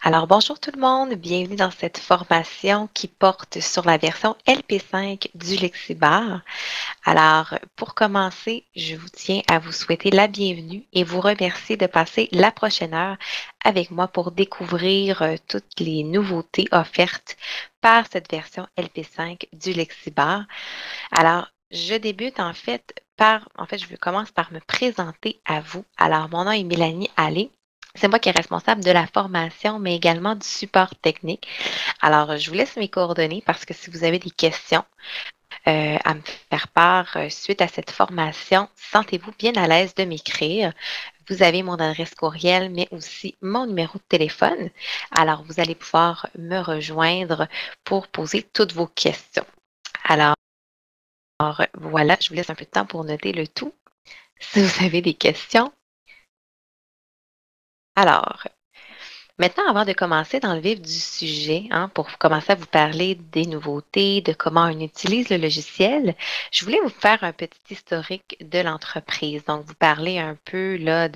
Alors, bonjour tout le monde, bienvenue dans cette formation qui porte sur la version LP5 du Lexibar. Alors, pour commencer, je vous tiens à vous souhaiter la bienvenue et vous remercier de passer la prochaine heure avec moi pour découvrir toutes les nouveautés offertes par cette version LP5 du Lexibar. Alors, je débute je commence par me présenter à vous. Alors, mon nom est Mélanie Allé. C'est moi qui est responsable de la formation, mais également du support technique. Alors, je vous laisse mes coordonnées parce que si vous avez des questions à me faire part suite à cette formation, sentez-vous bien à l'aise de m'écrire. Vous avez mon adresse courriel, mais aussi mon numéro de téléphone. Alors, vous allez pouvoir me rejoindre pour poser toutes vos questions. Alors, voilà, je vous laisse un peu de temps pour noter le tout. Si vous avez des questions. Alors, maintenant, avant de commencer dans le vif du sujet, pour commencer à vous parler des nouveautés, de comment on utilise le logiciel, je voulais vous faire un petit historique de l'entreprise. Donc, vous parler un peu là,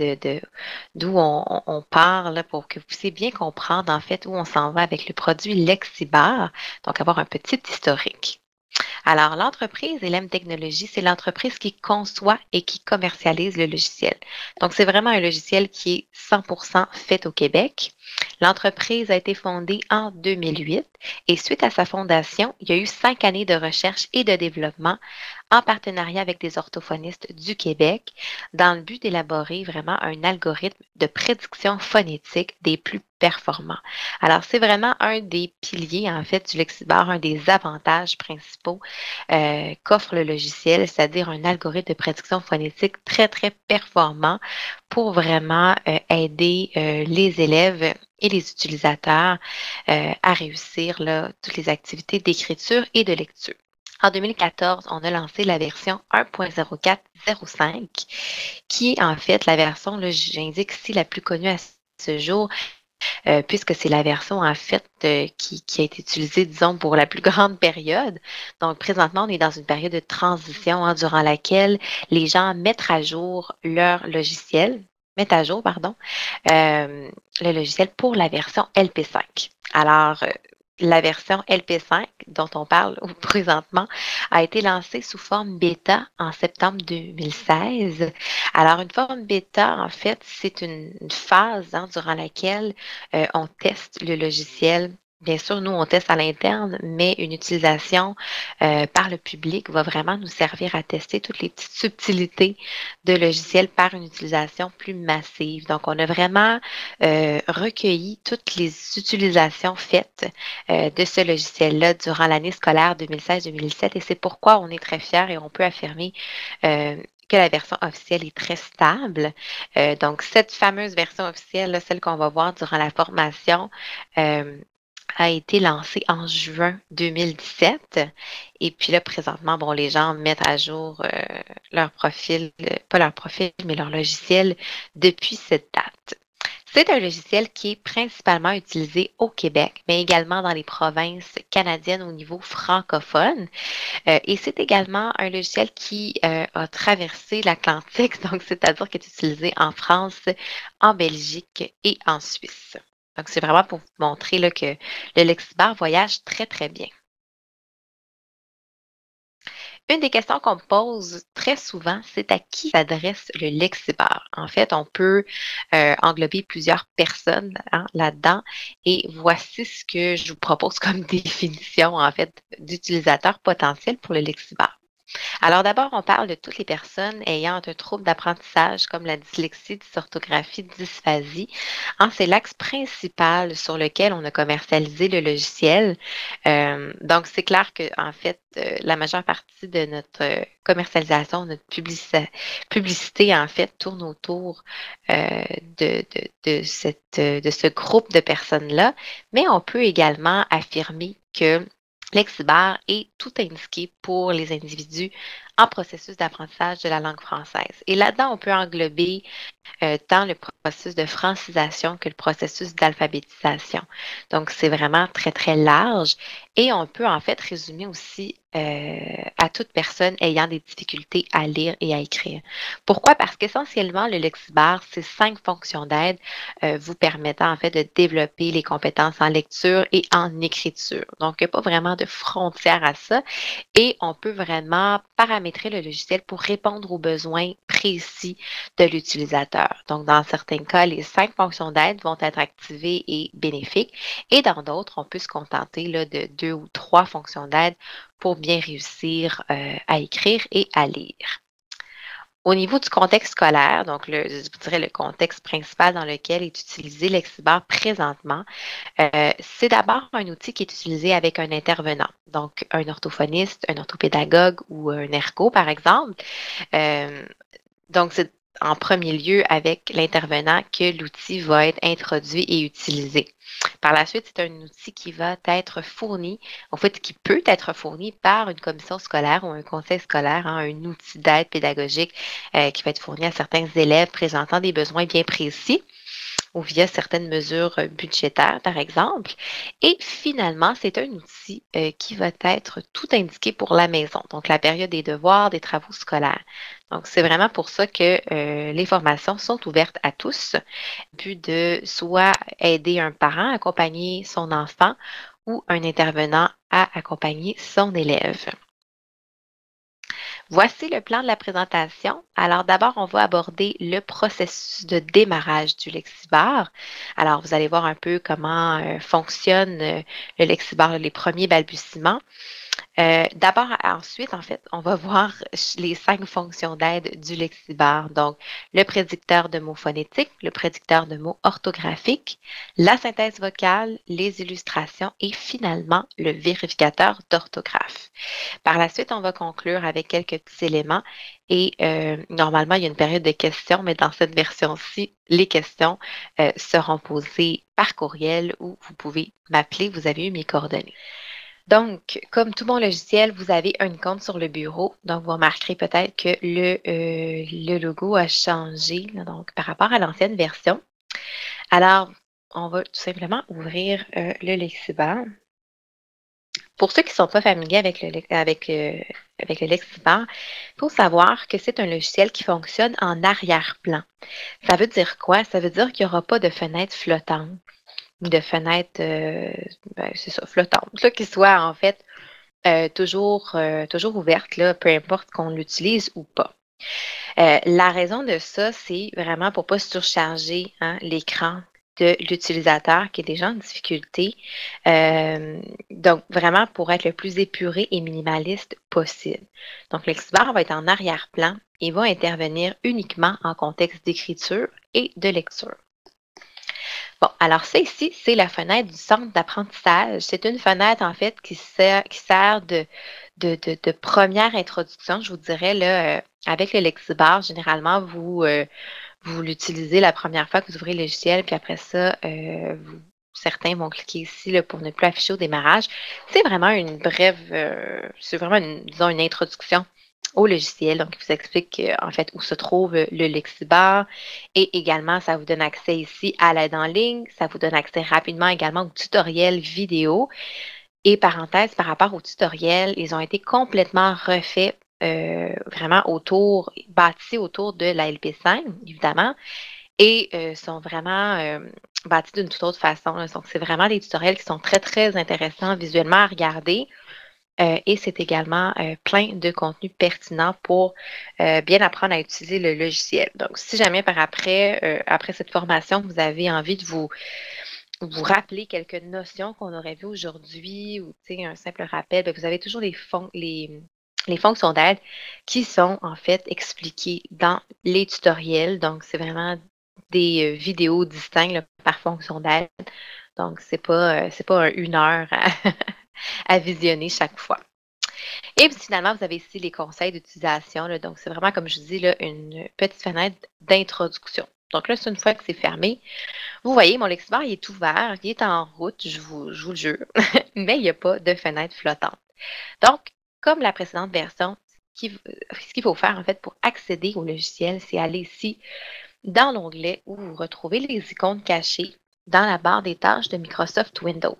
d'où on part là, pour que vous puissiez bien comprendre en fait où on s'en va avec le produit Lexibar. Donc, avoir un petit historique. Alors, l'entreprise LM Technologies, c'est l'entreprise qui conçoit et qui commercialise le logiciel. Donc, c'est vraiment un logiciel qui est 100% fait au Québec. L'entreprise a été fondée en 2008 et suite à sa fondation, il y a eu 5 années de recherche et de développement en partenariat avec des orthophonistes du Québec dans le but d'élaborer vraiment un algorithme de prédiction phonétique des plus performants. Alors, c'est vraiment un des piliers, en fait, du Lexibar, un des avantages principaux qu'offre le logiciel, c'est-à-dire un algorithme de prédiction phonétique très, très performant pour vraiment aider les élèves et les utilisateurs à réussir là, toutes les activités d'écriture et de lecture. En 2014, on a lancé la version 1.0405, qui est en fait la version, là, j'indique ici, la plus connue à ce jour, puisque c'est la version en fait qui a été utilisée, disons, pour la plus grande période. Donc, présentement, on est dans une période de transition durant laquelle les gens mettent à jour, pardon, le logiciel pour la version LP5. Alors, la version LP5 dont on parle présentement a été lancée sous forme bêta en septembre 2016. Alors, une forme bêta, en fait, c'est une phase durant laquelle on teste le logiciel. Bien sûr, nous, on teste à l'interne, mais une utilisation par le public va vraiment nous servir à tester toutes les petites subtilités de logiciel par une utilisation plus massive. Donc, on a vraiment recueilli toutes les utilisations faites de ce logiciel-là durant l'année scolaire 2016-2017 et c'est pourquoi on est très fiers et on peut affirmer que la version officielle est très stable. Donc, cette fameuse version officielle, là, celle qu'on va voir durant la formation, a été lancée en juin 2017. Et puis là, présentement, bon, les gens mettent à jour leur profil, pas leur profil, mais leur logiciel depuis cette date. C'est un logiciel qui est principalement utilisé au Québec, mais également dans les provinces canadiennes au niveau francophone. Et c'est également un logiciel qui a traversé l'Atlantique, donc c'est-à-dire qu'il est utilisé en France, en Belgique et en Suisse. Donc, c'est vraiment pour vous montrer là, que le Lexibar voyage très, très bien. Une des questions qu'on me pose très souvent, c'est à qui s'adresse le Lexibar. En fait, on peut englober plusieurs personnes là-dedans et voici ce que je vous propose comme définition en fait d'utilisateur potentiel pour le Lexibar. Alors d'abord, on parle de toutes les personnes ayant un trouble d'apprentissage comme la dyslexie, dysorthographie, dysphasie. C'est l'axe principal sur lequel on a commercialisé le logiciel. Donc, c'est clair que en fait, la majeure partie de notre commercialisation, notre publicité, en fait, tourne autour de ce groupe de personnes-là. Mais on peut également affirmer que Lexibar est tout indiqué pour les individus en processus d'apprentissage de la langue française. Et là-dedans, on peut englober tant le processus de francisation que le processus d'alphabétisation. Donc, c'est vraiment très, très large et on peut en fait résumer aussi à toute personne ayant des difficultés à lire et à écrire. Pourquoi? Parce qu'essentiellement, le lexibar, c'est 5 fonctions d'aide vous permettant en fait de développer les compétences en lecture et en écriture. Donc, il n'y a pas vraiment de frontière à ça et on peut vraiment paramétrer le logiciel pour répondre aux besoins précis de l'utilisateur. Donc, dans certains cas, les 5 fonctions d'aide vont être activées et bénéfiques et dans d'autres, on peut se contenter là, de 2 ou 3 fonctions d'aide pour bien réussir à écrire et à lire. Au niveau du contexte scolaire, donc je vous dirais le contexte principal dans lequel est utilisé Lexibar présentement, c'est d'abord un outil qui est utilisé avec un intervenant, donc un orthophoniste, un orthopédagogue ou un ergo, par exemple. Euh, donc, c'est en premier lieu avec l'intervenant que l'outil va être introduit et utilisé. Par la suite, c'est un outil qui va être fourni, en fait, qui peut être fourni par une commission scolaire ou un conseil scolaire, hein, un outil d'aide pédagogique qui va être fourni à certains élèves présentant des besoins bien précis ou via certaines mesures budgétaires, par exemple. Et finalement, c'est un outil qui va être tout indiqué pour la maison, donc la période des devoirs, des travaux scolaires. Donc, c'est vraiment pour ça que les formations sont ouvertes à tous, but de soit aider un parent à accompagner son enfant ou un intervenant à accompagner son élève. Voici le plan de la présentation. Alors d'abord, on va aborder le processus de démarrage du lexibar. Alors, vous allez voir un peu comment fonctionne le lexibar, les premiers balbutiements. D'abord, ensuite, en fait, on va voir les 5 fonctions d'aide du lexibar. Donc, le prédicteur de mots phonétiques, le prédicteur de mots orthographiques, la synthèse vocale, les illustrations et finalement le vérificateur d'orthographe. Par la suite, on va conclure avec quelques petits éléments et normalement, il y a une période de questions, mais dans cette version-ci, les questions seront posées par courriel ou vous pouvez m'appeler, vous avez eu mes coordonnées. Donc, comme tout bon logiciel, vous avez un icône sur le bureau. Donc, vous remarquerez peut-être que le logo a changé là, donc, par rapport à l'ancienne version. Alors, on va tout simplement ouvrir le Lexibar. Pour ceux qui ne sont pas familiers avec le Lexibar, il faut savoir que c'est un logiciel qui fonctionne en arrière-plan. Ça veut dire quoi? Ça veut dire qu'il n'y aura pas de fenêtre flottante ou de fenêtre, c'est ça, flottante, là, qui soit en fait toujours ouverte, là, peu importe qu'on l'utilise ou pas. La raison de ça, c'est vraiment pour ne pas surcharger hein, l'écran de l'utilisateur qui est déjà en difficulté. Donc, vraiment pour être le plus épuré et minimaliste possible. Donc, l'Exbar va être en arrière-plan et va intervenir uniquement en contexte d'écriture et de lecture. Bon, alors ça ici, c'est la fenêtre du centre d'apprentissage. C'est une fenêtre, en fait, qui sert de première introduction, je vous dirais, là, avec le Lexibar, généralement, vous l'utilisez la première fois que vous ouvrez le logiciel, puis après ça, certains vont cliquer ici là, pour ne plus afficher au démarrage. C'est vraiment une brève, c'est vraiment, disons, une introduction au logiciel. Donc, il vous explique en fait où se trouve le Lexibar et également, ça vous donne accès ici à l'aide en ligne. Ça vous donne accès rapidement également au tutoriel vidéo. Et parenthèse, par rapport aux tutoriels, ils ont été complètement refaits vraiment bâtis autour de la LP5, évidemment, et sont vraiment bâtis d'une toute autre façon. Là. Donc, c'est vraiment des tutoriels qui sont très, très intéressants visuellement à regarder. Et c'est également plein de contenu pertinent pour bien apprendre à utiliser le logiciel. Donc, si jamais après cette formation, vous avez envie de vous rappeler quelques notions qu'on aurait vues aujourd'hui ou un simple rappel, bien, vous avez toujours les fonctions d'aide qui sont en fait expliquées dans les tutoriels. Donc, c'est vraiment des vidéos distinctes là, par fonction d'aide. Donc, c'est pas une heure à visionner chaque fois. Et puis, finalement, vous avez ici les conseils d'utilisation. Là. Donc, c'est vraiment, comme je dis, là, une petite fenêtre d'introduction. Donc là, c'est une fois que c'est fermé. Vous voyez, mon lexibar, il est ouvert, il est en route, je vous le jure, mais il n'y a pas de fenêtre flottante. Donc, comme la précédente version, ce qu'il faut faire en fait pour accéder au logiciel, c'est aller ici dans l'onglet où vous retrouvez les icônes cachées dans la barre des tâches de Microsoft Windows.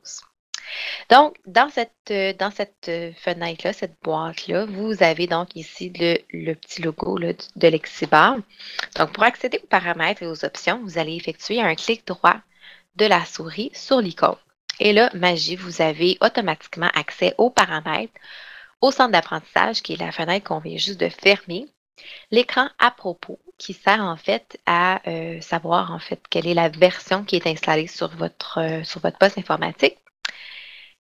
Donc, dans cette fenêtre-là, cette boîte-là, vous avez donc ici le petit logo là, de Lexibar. Donc, pour accéder aux paramètres et aux options, vous allez effectuer un clic droit de la souris sur l'icône. Et là, magie, vous avez automatiquement accès aux paramètres, au centre d'apprentissage, qui est la fenêtre qu'on vient juste de fermer, l'écran à propos, qui sert en fait à savoir en fait quelle est la version qui est installée sur votre poste informatique,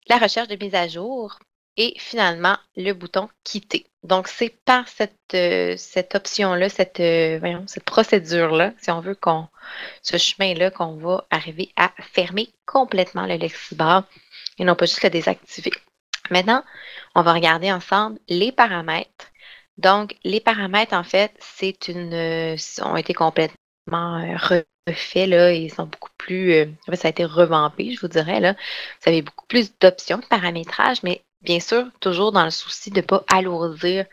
la recherche de mise à jour et finalement le bouton quitter. Donc, c'est par cette option-là, cette procédure-là, si on veut ce chemin-là, qu'on va arriver à fermer complètement le Lexibar et non pas juste le désactiver. Maintenant, on va regarder ensemble les paramètres. Donc, les paramètres, en fait, ont été complètement refaits, là. Ils sont beaucoup plus, en fait, ça a été revampé, je vous dirais, là. Vous avez beaucoup plus d'options de paramétrage, mais bien sûr, toujours dans le souci de ne pas alourdir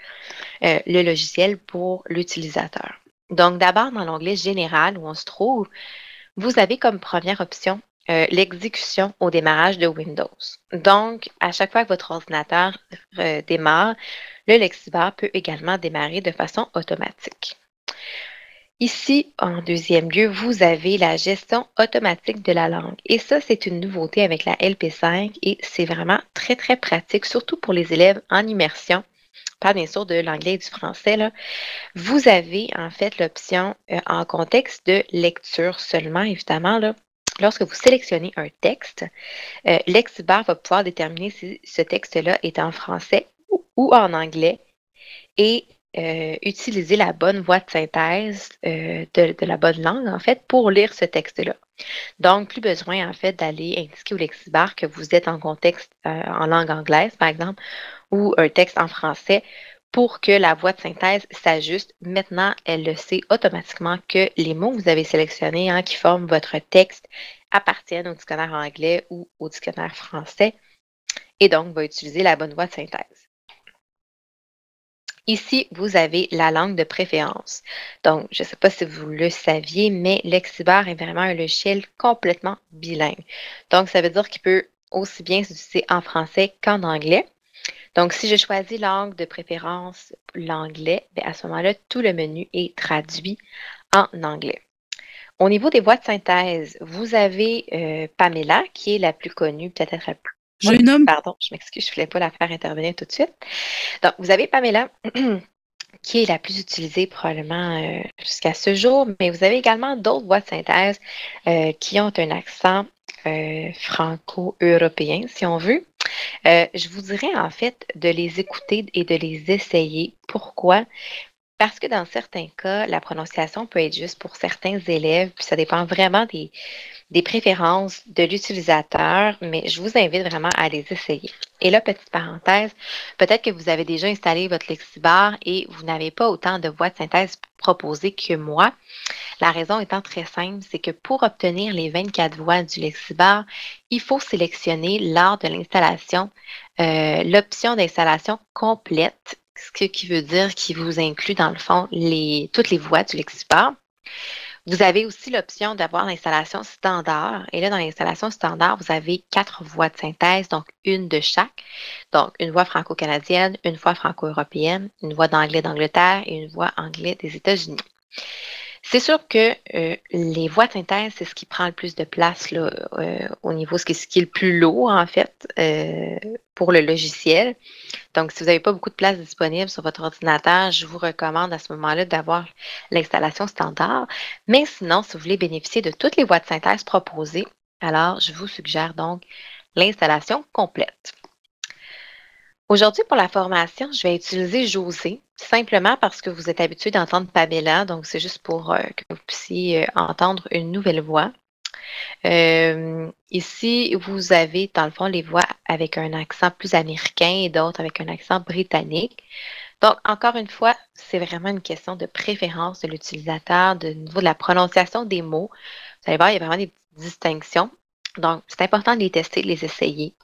le logiciel pour l'utilisateur. Donc, d'abord, dans l'onglet Général, où on se trouve, vous avez comme première option l'exécution au démarrage de Windows. Donc, à chaque fois que votre ordinateur démarre, le Lexibar peut également démarrer de façon automatique. Ici, en deuxième lieu, vous avez la gestion automatique de la langue. Et ça, c'est une nouveauté avec la LP5 et c'est vraiment très, très pratique, surtout pour les élèves en immersion. Je parle bien sûr de l'anglais et du français, là. Vous avez en fait l'option en contexte de lecture seulement, évidemment, là. Lorsque vous sélectionnez un texte, Lexibar va pouvoir déterminer si ce texte-là est en français ou en anglais et utiliser la bonne voie de synthèse de la bonne langue, en fait, pour lire ce texte-là. Donc, plus besoin, en fait, d'aller indiquer au Lexibar que vous êtes en contexte en langue anglaise, par exemple, ou un texte en français pour que la voie de synthèse s'ajuste. Maintenant, elle le sait automatiquement que les mots que vous avez sélectionnés qui forment votre texte appartiennent au dictionnaire anglais ou au dictionnaire français et donc va utiliser la bonne voie de synthèse. Ici, vous avez la langue de préférence. Donc, je ne sais pas si vous le saviez, mais Lexibar est vraiment un logiciel complètement bilingue. Donc, ça veut dire qu'il peut aussi bien s'utiliser en français qu'en anglais. Donc, si je choisis langue de préférence, l'anglais, à ce moment-là, tout le menu est traduit en anglais. Au niveau des voix de synthèse, vous avez Pamela, qui est la plus connue, peut-être la plus... Je Oui, nomme. pardon, je m'excuse, je ne voulais pas la faire intervenir tout de suite. Donc, vous avez Pamela, qui est la plus utilisée probablement jusqu'à ce jour, mais vous avez également d'autres voix de synthèse qui ont un accent franco-européen, si on veut. Je vous dirais en fait de les écouter et de les essayer. Pourquoi? Parce que dans certains cas, la prononciation peut être juste pour certains élèves, puis ça dépend vraiment des préférences de l'utilisateur, mais je vous invite vraiment à les essayer. Et là, petite parenthèse, peut-être que vous avez déjà installé votre Lexibar et vous n'avez pas autant de voix de synthèse proposées que moi. La raison étant très simple, c'est que pour obtenir les 24 voix du Lexibar, il faut sélectionner lors de l'installation l'option d'installation complète, ce qui veut dire qu'il vous inclut dans le fond toutes les voix du Lexibar. Vous avez aussi l'option d'avoir l'installation standard. Et là, dans l'installation standard, vous avez 4 voix de synthèse, donc une de chaque. Donc, une voix franco-canadienne, une voix franco-européenne, une voix d'anglais d'Angleterre et une voix anglais des États-Unis. C'est sûr que les voix de synthèse, c'est ce qui prend le plus de place là, au niveau, ce qui est le plus lourd, en fait, pour le logiciel. Donc, si vous n'avez pas beaucoup de place disponible sur votre ordinateur, je vous recommande à ce moment-là d'avoir l'installation standard. Mais sinon, si vous voulez bénéficier de toutes les voix de synthèse proposées, alors je vous suggère donc l'installation complète. Aujourd'hui, pour la formation, je vais utiliser José, simplement parce que vous êtes habitué d'entendre Pamela, donc c'est juste pour que vous puissiez entendre une nouvelle voix. Ici, vous avez, dans le fond, les voix avec un accent plus américain et d'autres avec un accent britannique. Donc, encore une fois, c'est vraiment une question de préférence de l'utilisateur, de niveau de la prononciation des mots. Vous allez voir, il y a vraiment des petites distinctions. Donc, c'est important de les tester, de les essayer.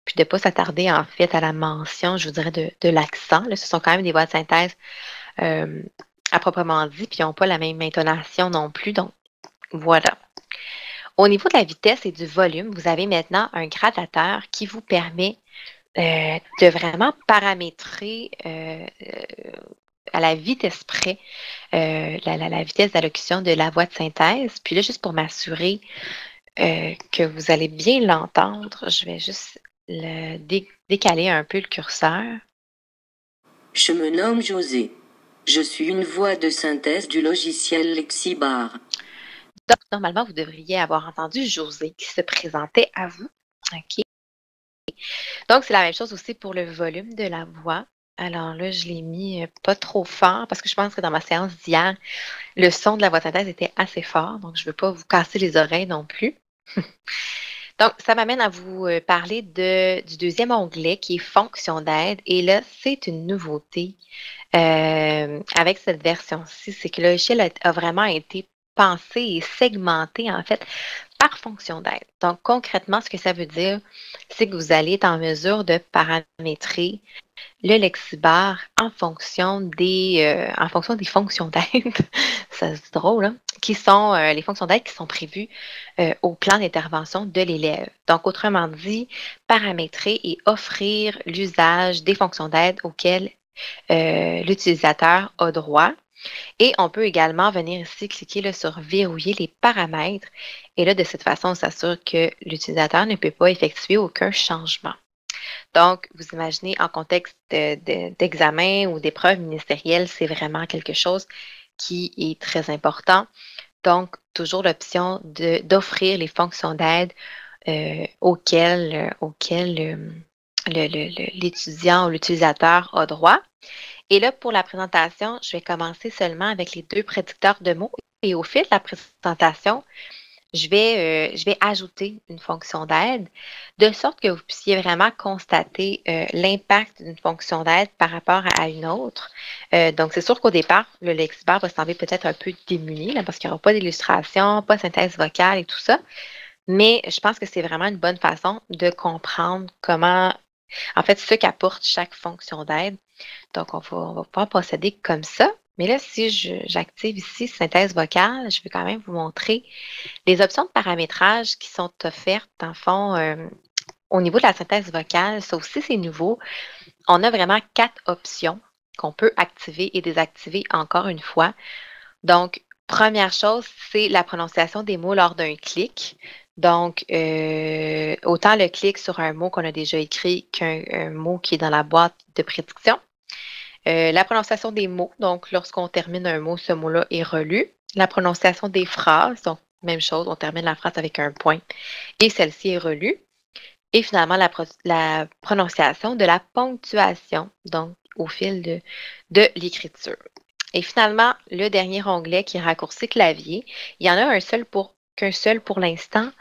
puis de ne pas s'attarder en fait à la mention, je vous dirais, de l'accent. Là, ce sont quand même des voix de synthèse euh, à proprement dit, puis ils n'ont pas la même intonation non plus. Donc, voilà. Au niveau de la vitesse et du volume, vous avez maintenant un gradateur qui vous permet de vraiment paramétrer à la vitesse près la vitesse d'allocution de la voix de synthèse. Puis là, juste pour m'assurer que vous allez bien l'entendre, je vais juste décaler un peu le curseur. Je me nomme José. Je suis une voix de synthèse du logiciel Lexibar. Donc, normalement, vous devriez avoir entendu José qui se présentait à vous. OK. Donc, c'est la même chose aussi pour le volume de la voix. Alors là, je l'ai mis pas trop fort parce que je pense que dans ma séance d'hier, le son de la voix de synthèse était assez fort. Donc, je ne veux pas vous casser les oreilles non plus. Donc, ça m'amène à vous parler du deuxième onglet qui est fonction d'aide. Et là, c'est une nouveauté avec cette version-ci. C'est que le logiciel a vraiment été pensé et segmenté, en fait, par fonction d'aide. Donc, concrètement, ce que ça veut dire, c'est que vous allez être en mesure de paramétrer le lexibar en fonction des fonctions d'aide. Ça, c'est drôle, hein? Qui sont les fonctions d'aide qui sont prévues au plan d'intervention de l'élève. Donc, autrement dit, paramétrer et offrir l'usage des fonctions d'aide auxquelles l'utilisateur a droit. Et on peut également venir ici cliquer là, sur verrouiller les paramètres. Et là, de cette façon, on s'assure que l'utilisateur ne peut pas effectuer aucun changement. Donc, vous imaginez en contexte d'examen ou d'épreuve ministérielle, c'est vraiment quelque chose qui est très important. Donc, toujours l'option d'offrir les fonctions d'aide auxquelles l'étudiant ou l'utilisateur a droit. Et là, pour la présentation, je vais commencer seulement avec les deux prédicteurs de mots. Et au fil de la présentation, je vais ajouter une fonction d'aide de sorte que vous puissiez vraiment constater l'impact d'une fonction d'aide par rapport à une autre. Donc, c'est sûr qu'au départ, le lexibar va sembler peut-être un peu démuni là, parce qu'il n'y aura pas d'illustration, pas de synthèse vocale et tout ça. Mais je pense que c'est vraiment une bonne façon de comprendre comment, en fait, ce qu'apporte chaque fonction d'aide. Donc, on va pouvoir procéder comme ça. Mais là, si j'active ici synthèse vocale, je vais quand même vous montrer les options de paramétrage qui sont offertes, dans le fond, au niveau de la synthèse vocale. Ça aussi, c'est nouveau. On a vraiment 4 options qu'on peut activer et désactiver encore une fois. Donc, première chose, c'est la prononciation des mots lors d'un clic. Donc, autant le clic sur un mot qu'on a déjà écrit qu'un mot qui est dans la boîte de prédiction. La prononciation des mots, donc lorsqu'on termine un mot, ce mot-là est relu. La prononciation des phrases, donc même chose, on termine la phrase avec un point et celle-ci est relue. Et finalement, la prononciation de la ponctuation, donc au fil de l'écriture. Et finalement, le dernier onglet qui est raccourci clavier, il y en a qu'un seul pour l'instant.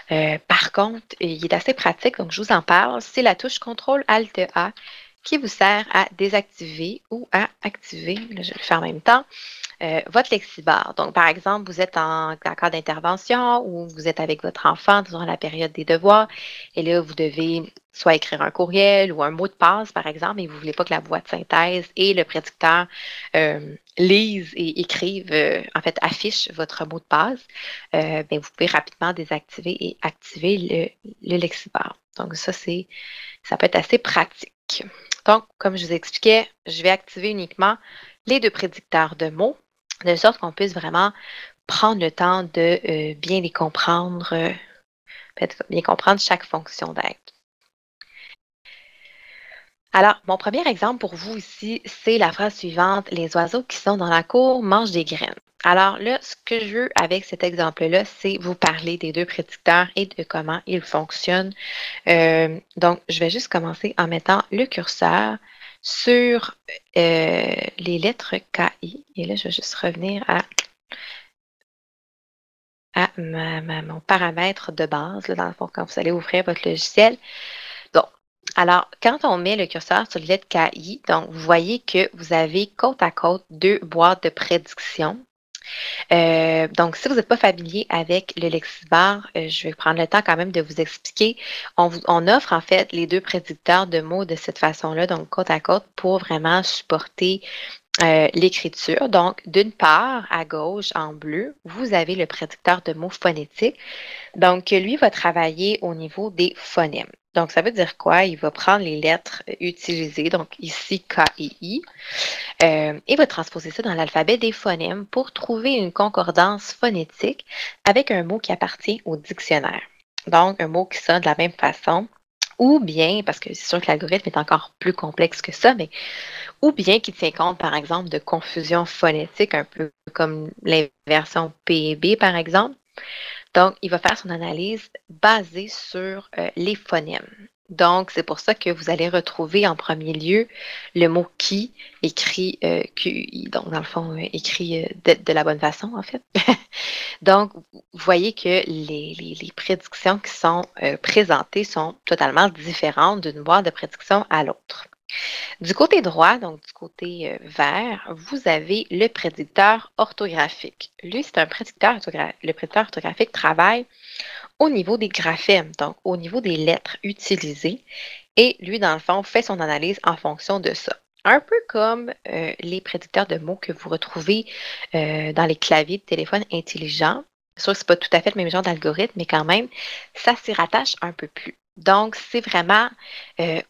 Par contre, il est assez pratique, donc je vous en parle. C'est la touche CTRL-ALT-A qui vous sert à désactiver ou à activer, là, je vais le faire en même temps, votre lexibar. Donc, par exemple, vous êtes en cas d'intervention ou vous êtes avec votre enfant durant la période des devoirs et là, vous devez soit écrire un courriel ou un mot de passe, par exemple, et vous ne voulez pas que la voix de synthèse et le prédicteur lisent et écrivent, en fait, affichent votre mot de passe, bien, vous pouvez rapidement désactiver et activer le lexibar. Donc, ça peut être assez pratique. Donc, comme je vous expliquais, je vais activer uniquement les deux prédicteurs de mots, de sorte qu'on puisse vraiment prendre le temps de bien les comprendre, bien comprendre chaque fonction d'aide. Alors, mon premier exemple pour vous ici, c'est la phrase suivante: les oiseaux qui sont dans la cour mangent des graines. Alors là, ce que je veux avec cet exemple-là, c'est vous parler des deux prédicteurs et de comment ils fonctionnent. Donc, je vais juste commencer en mettant le curseur sur les lettres KI. Et là, je vais juste revenir à mon paramètre de base, là, dans le fond, quand vous allez ouvrir votre logiciel. Donc, alors, quand on met le curseur sur les lettres KI, donc vous voyez que vous avez côte à côte deux boîtes de prédiction. Donc, si vous n'êtes pas familier avec le Lexibar, je vais prendre le temps quand même de vous expliquer. On offre en fait les deux prédicteurs de mots de cette façon-là, donc côte à côte, pour vraiment supporter l'écriture. Donc, d'une part, à gauche, en bleu, vous avez le prédicteur de mots phonétiques. Donc, lui va travailler au niveau des phonèmes. Donc, ça veut dire quoi? Il va prendre les lettres utilisées, donc ici K et I, et va transposer ça dans l'alphabet des phonèmes pour trouver une concordance phonétique avec un mot qui appartient au dictionnaire. Donc, un mot qui sonne de la même façon, ou bien, parce que c'est sûr que l'algorithme est encore plus complexe que ça, mais ou bien qui tient compte, par exemple, de confusion phonétique, un peu comme l'inversion P et B, par exemple. Donc, il va faire son analyse basée sur les phonèmes. Donc, c'est pour ça que vous allez retrouver en premier lieu le mot qui, écrit QI, donc dans le fond, écrit de la bonne façon, en fait. Donc, vous voyez que les prédictions qui sont présentées sont totalement différentes d'une boîte de prédiction à l'autre. Du côté droit, donc du côté vert, vous avez le prédicteur orthographique. Lui, c'est un prédicteur orthographique. Le prédicteur orthographique travaille au niveau des graphèmes, donc au niveau des lettres utilisées. Et lui, dans le fond, fait son analyse en fonction de ça. Un peu comme les prédicteurs de mots que vous retrouvez dans les claviers de téléphone intelligents. C'est sûr que ce n'est pas tout à fait le même genre d'algorithme, mais quand même, ça s'y rattache un peu plus. Donc, c'est vraiment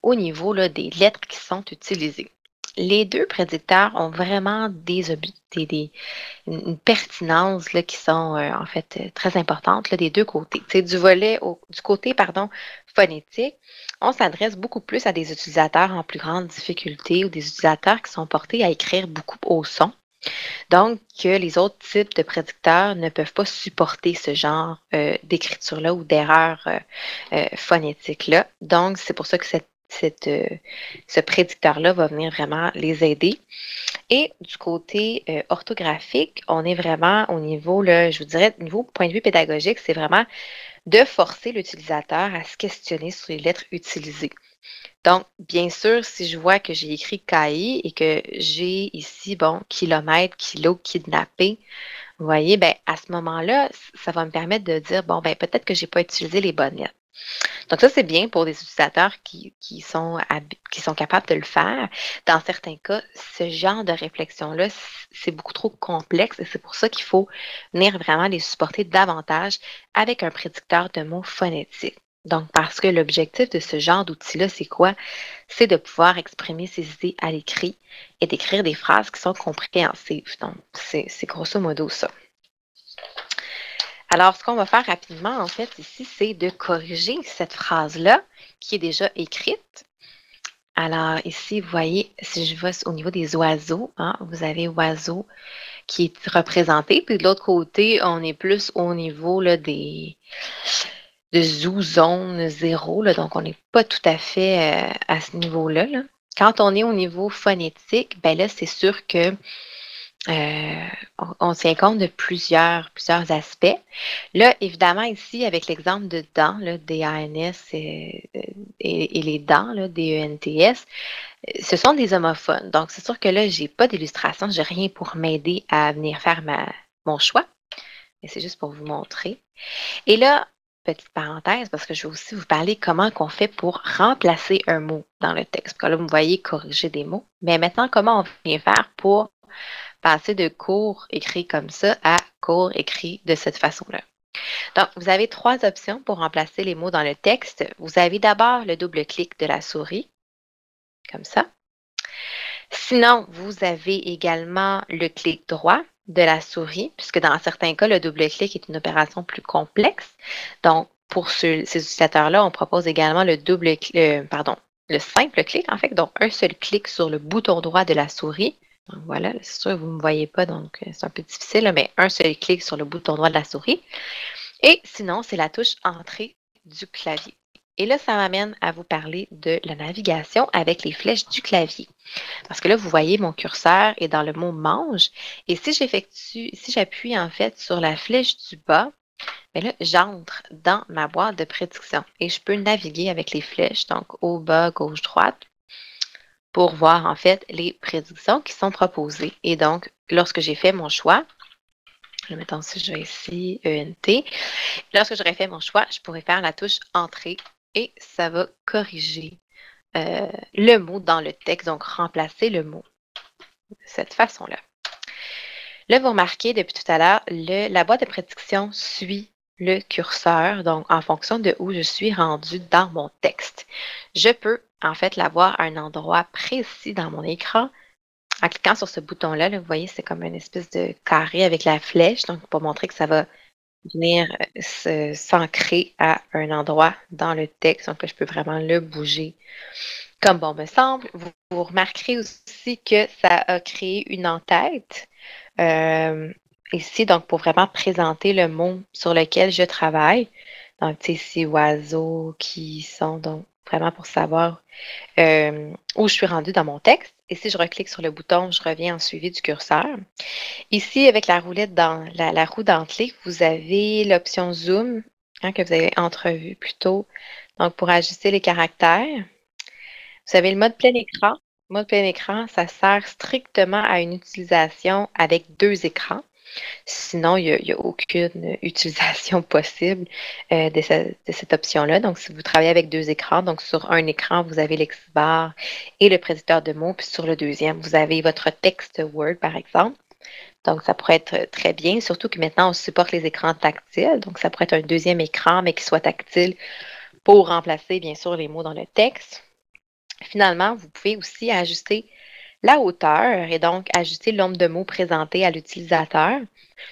au niveau là, des lettres qui sont utilisées. Les deux prédicteurs ont vraiment une pertinence là, qui sont en fait très importantes là, des deux côtés. C'est du côté pardon, phonétique, on s'adresse beaucoup plus à des utilisateurs en plus grande difficulté ou des utilisateurs qui sont portés à écrire beaucoup au son. Donc, que les autres types de prédicteurs ne peuvent pas supporter ce genre d'écriture-là ou d'erreur phonétique-là. Donc, c'est pour ça que ce prédicteur-là va venir vraiment les aider. Et du côté orthographique, on est vraiment au niveau, là, je vous dirais, niveau point de vue pédagogique, c'est vraiment de forcer l'utilisateur à se questionner sur les lettres utilisées. Donc, bien sûr, si je vois que j'ai écrit KI et que j'ai ici, bon, kilomètre, kilo, kidnappé, vous voyez, ben, à ce moment-là, ça va me permettre de dire, bon, ben, peut-être que je n'ai pas utilisé les bonnes lettres. Donc, ça, c'est bien pour des utilisateurs qui sont capables de le faire. Dans certains cas, ce genre de réflexion-là, c'est beaucoup trop complexe et c'est pour ça qu'il faut venir vraiment les supporter davantage avec un prédicteur de mots phonétiques. Donc, parce que l'objectif de ce genre d'outil-là, c'est quoi? C'est de pouvoir exprimer ses idées à l'écrit et d'écrire des phrases qui sont compréhensives. Donc, c'est grosso modo ça. Alors, ce qu'on va faire rapidement, en fait, ici, c'est de corriger cette phrase-là qui est déjà écrite. Alors, ici, vous voyez, si je vais au niveau des oiseaux, hein, vous avez oiseau qui est représenté. Puis de l'autre côté, on est plus au niveau là, de zoo zone 0. Là, donc, on n'est pas tout à fait à ce niveau-là. Là. Quand on est au niveau phonétique, ben là, c'est sûr que on tient compte de plusieurs aspects. Là, évidemment, ici, avec l'exemple de dents, là, D-A-N-S et les dents, là, D-E-N-T-S, ce sont des homophones. Donc, c'est sûr que là, je n'ai pas d'illustration, je n'ai rien pour m'aider à venir faire mon choix. Mais c'est juste pour vous montrer. Et là, petite parenthèse, parce que je vais aussi vous parler comment qu'on fait pour remplacer un mot dans le texte. Parce que là, vous me voyez corriger des mots. Mais maintenant, comment on vient faire pour passer de cours écrits comme ça à cours écrits de cette façon-là. Donc, vous avez trois options pour remplacer les mots dans le texte. Vous avez d'abord le double-clic de la souris, comme ça. Sinon, vous avez également le clic droit de la souris, puisque dans certains cas, le double-clic est une opération plus complexe. Donc, pour ces utilisateurs-là, on propose également le simple clic, en fait. Donc, un seul clic sur le bouton droit de la souris. Donc voilà, c'est sûr que vous ne me voyez pas, donc c'est un peu difficile, là, mais un seul clic sur le bouton droit de la souris. Et sinon, c'est la touche Entrée du clavier. Et là, ça m'amène à vous parler de la navigation avec les flèches du clavier. Parce que là, vous voyez, mon curseur est dans le mot mange. Et si j'appuie en fait sur la flèche du bas, bien là, j'entre dans ma boîte de prédiction. Et je peux naviguer avec les flèches, donc au bas, gauche, droite, pour voir en fait les prédictions qui sont proposées. Et donc, lorsque j'ai fait mon choix, Mettons, si je vais ici, ENT. Lorsque j'aurai fait mon choix, je pourrais faire la touche Entrée et ça va corriger le mot dans le texte, donc remplacer le mot de cette façon-là. Là, vous remarquez depuis tout à l'heure, la boîte de prédiction suit le curseur, donc en fonction de où je suis rendue dans mon texte. Je peux en fait l'avoir à un endroit précis dans mon écran. En cliquant sur ce bouton-là, là, vous voyez, c'est comme une espèce de carré avec la flèche, donc pour montrer que ça va venir s'ancrer à un endroit dans le texte. Donc là, je peux vraiment le bouger comme bon me semble. Vous remarquerez aussi que ça a créé une en-tête ici, donc pour vraiment présenter le mot sur lequel je travaille. Donc, tu sais, ici, oiseaux, qui sont, donc vraiment pour savoir où je suis rendue dans mon texte. Et si je reclique sur le bouton, je reviens en suivi du curseur. Ici, avec la roulette dans la roue dentelée, vous avez l'option zoom que vous avez entrevue plus tôt. Donc, pour ajuster les caractères. Vous avez le mode plein écran. Le mode plein écran, ça sert strictement à une utilisation avec 2 écrans. Sinon, il n'y a aucune utilisation possible de cette option-là. Donc, si vous travaillez avec 2 écrans, donc sur un écran, vous avez l'Exibar et le prédicteur de mots, puis sur le deuxième, vous avez votre texte Word, par exemple. Donc, ça pourrait être très bien, surtout que maintenant, on supporte les écrans tactiles. Donc, ça pourrait être un deuxième écran, mais qui soit tactile pour remplacer, bien sûr, les mots dans le texte. Finalement, vous pouvez aussi ajuster la hauteur et donc ajuster le nombre de mots présentés à l'utilisateur.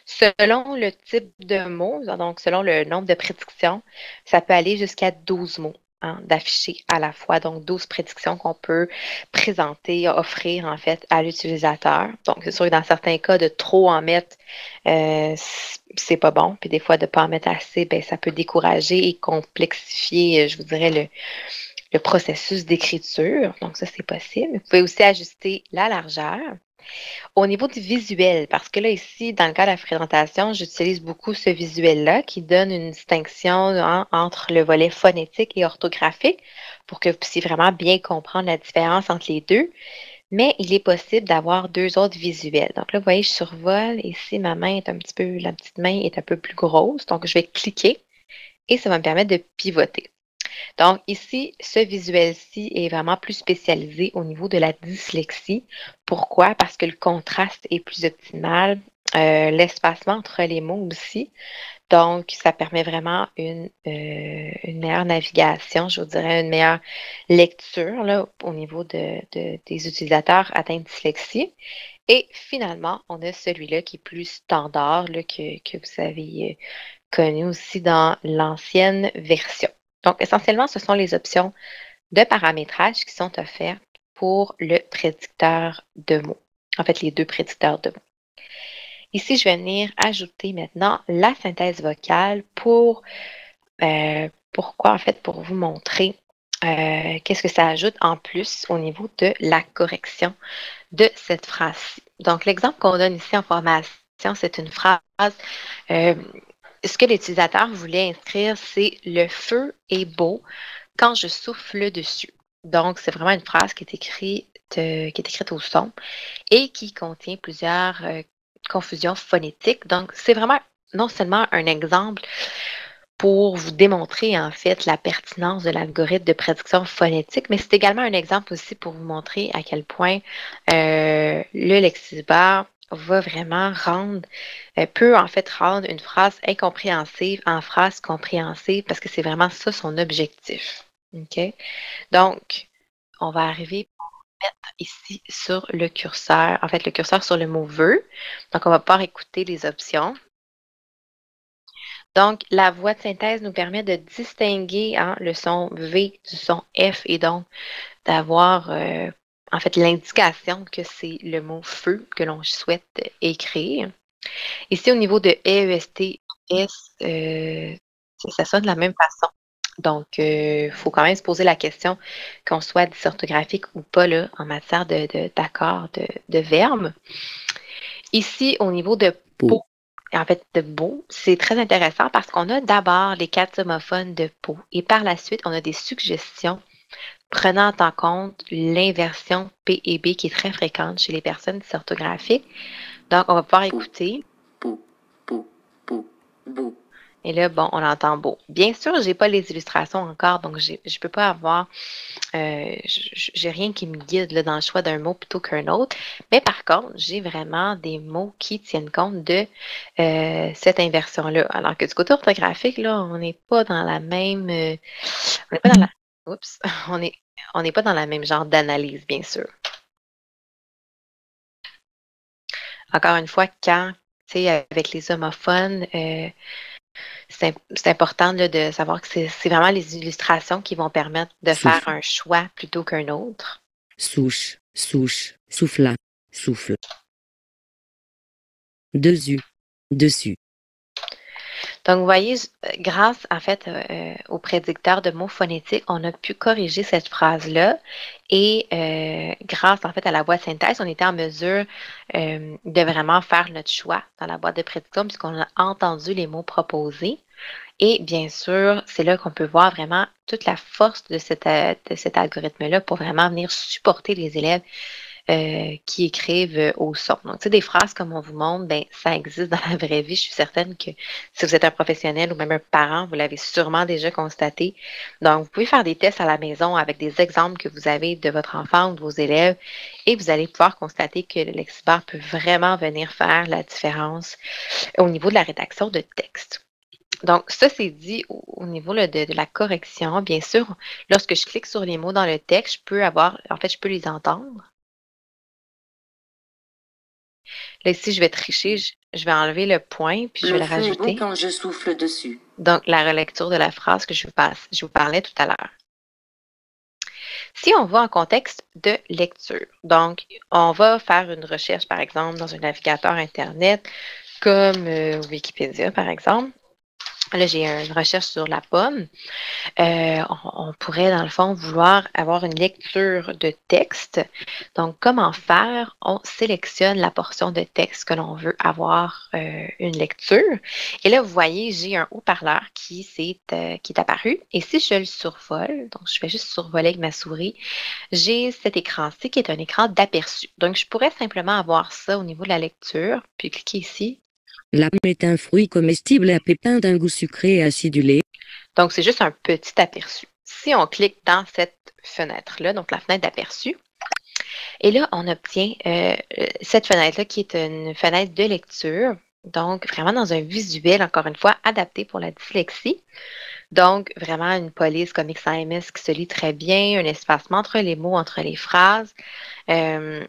Selon le type de mots, donc selon le nombre de prédictions, ça peut aller jusqu'à 12 mots d'afficher à la fois. Donc, 12 prédictions qu'on peut présenter, offrir en fait à l'utilisateur. Donc, c'est sûr que dans certains cas, de trop en mettre, c'est pas bon. Puis des fois, de ne pas en mettre assez, ben, ça peut décourager et complexifier, je vous dirais, le processus d'écriture. Donc, ça, c'est possible. Vous pouvez aussi ajuster la largeur. Au niveau du visuel, parce que là, ici, dans le cas de la présentation, j'utilise beaucoup ce visuel-là qui donne une distinction entre le volet phonétique et orthographique pour que vous puissiez vraiment bien comprendre la différence entre les deux. Mais il est possible d'avoir 2 autres visuels. Donc là, vous voyez, je survole. Ici, ma main est un petit peu, la petite main est un peu plus grosse. Donc, je vais cliquer et ça va me permettre de pivoter. Donc, ici, ce visuel-ci est vraiment plus spécialisé au niveau de la dyslexie. Pourquoi? Parce que le contraste est plus optimal, l'espacement entre les mots aussi. Donc, ça permet vraiment une meilleure navigation, je vous dirais une meilleure lecture là, au niveau des utilisateurs atteints de dyslexie. Et finalement, on a celui-là qui est plus standard, là, que vous avez connu aussi dans l'ancienne version. Donc, essentiellement, ce sont les options de paramétrage qui sont offertes pour le prédicteur de mots. En fait, les 2 prédicteurs de mots. Ici, je vais venir ajouter maintenant la synthèse vocale pourquoi, en fait, pour vous montrer qu'est-ce que ça ajoute en plus au niveau de la correction de cette phrase-ci. Donc, l'exemple qu'on donne ici en formation, c'est une phrase ce que l'utilisateur voulait inscrire, c'est le feu est beau quand je souffle dessus. Donc, c'est vraiment une phrase qui est écrite au son et qui contient plusieurs confusions phonétiques. Donc, c'est vraiment non seulement un exemple pour vous démontrer en fait la pertinence de l'algorithme de prédiction phonétique, mais c'est également un exemple aussi pour vous montrer à quel point le lexibar va vraiment peut en fait rendre une phrase incompréhensible en phrase compréhensible parce que c'est vraiment ça son objectif. OK? Donc, on va arriver à mettre ici sur le curseur, en fait le curseur sur le mot veut. Donc, on va pouvoir écouter les options. Donc, la voix de synthèse nous permet de distinguer le son V du son F et donc d'avoir en fait l'indication que c'est le mot feu que l'on souhaite écrire. Ici, au niveau de EEST, ça sonne de la même façon. Donc, il faut quand même se poser la question qu'on soit dysorthographique ou pas là, en matière d'accord de verbe. Ici, au niveau de peau, en fait, de beau, c'est très intéressant parce qu'on a d'abord les 4 homophones de peau et par la suite, on a des suggestions prenant en compte l'inversion P et B qui est très fréquente chez les personnes dysorthographiques. Donc, on va pouvoir écouter. Beau. Et là, bon, on entend beau. Bien sûr, j'ai pas les illustrations encore, donc je peux pas avoir, j'ai rien qui me guide là, dans le choix d'un mot plutôt qu'un autre. Mais par contre, j'ai vraiment des mots qui tiennent compte de cette inversion-là. Alors que du côté orthographique, là, on n'est pas dans la même, on n'est pas dans la, oups, on est, on n'est pas dans la même genre d'analyse, bien sûr. Encore une fois, quand, tu sais, avec les homophones, c'est important là, de savoir que c'est vraiment les illustrations qui vont permettre de faire Souffle. un choix plutôt qu'un autre. Souche, souche, souffla, souffle. Dessus, dessus. Donc, vous voyez, grâce en fait au prédicteur de mots phonétiques, on a pu corriger cette phrase-là et grâce en fait à la boîte synthèse, on était en mesure de vraiment faire notre choix dans la boîte de prédiction puisqu'on a entendu les mots proposés. Et bien sûr, c'est là qu'on peut voir vraiment toute la force de cet algorithme-là pour vraiment venir supporter les élèves qui écrivent au son. Donc, tu sais, des phrases comme on vous montre, ben, ça existe dans la vraie vie. Je suis certaine que si vous êtes un professionnel ou même un parent, vous l'avez sûrement déjà constaté. Donc, vous pouvez faire des tests à la maison avec des exemples que vous avez de votre enfant ou de vos élèves et vous allez pouvoir constater que le lexibar peut vraiment venir faire la différence au niveau de la rédaction de texte. Donc, ça, c'est dit au niveau là, de la correction. Bien sûr, lorsque je clique sur les mots dans le texte, je peux les entendre. Là, ici, je vais tricher, je vais enlever le point, puis je vais Le le feu est beau rajouter. quand je souffle dessus. Donc, la relecture de la phrase que je vous parlais tout à l'heure. Si on va en contexte de lecture, donc, on va faire une recherche, par exemple, dans un navigateur Internet, comme Wikipédia, par exemple. Là, j'ai une recherche sur la pomme. On pourrait, dans le fond, vouloir avoir une lecture de texte. Donc, comment faire? On sélectionne la portion de texte que l'on veut avoir une lecture. Et là, vous voyez, j'ai un haut-parleur qui est apparu. Et si je le survole, donc je fais juste survoler avec ma souris, j'ai cet écran-ci qui est un écran d'aperçu. Donc, je pourrais simplement avoir ça au niveau de la lecture, puis cliquer ici. La pomme est un fruit comestible à pépins d'un goût sucré et acidulé. Donc, c'est juste un petit aperçu. Si on clique dans cette fenêtre-là, donc la fenêtre d'aperçu, et là, on obtient cette fenêtre-là qui est une fenêtre de lecture, donc vraiment dans un visuel, encore une fois, adapté pour la dyslexie. Donc, vraiment une police comme XAMS qui se lit très bien, un espacement entre les mots, entre les phrases. Euh,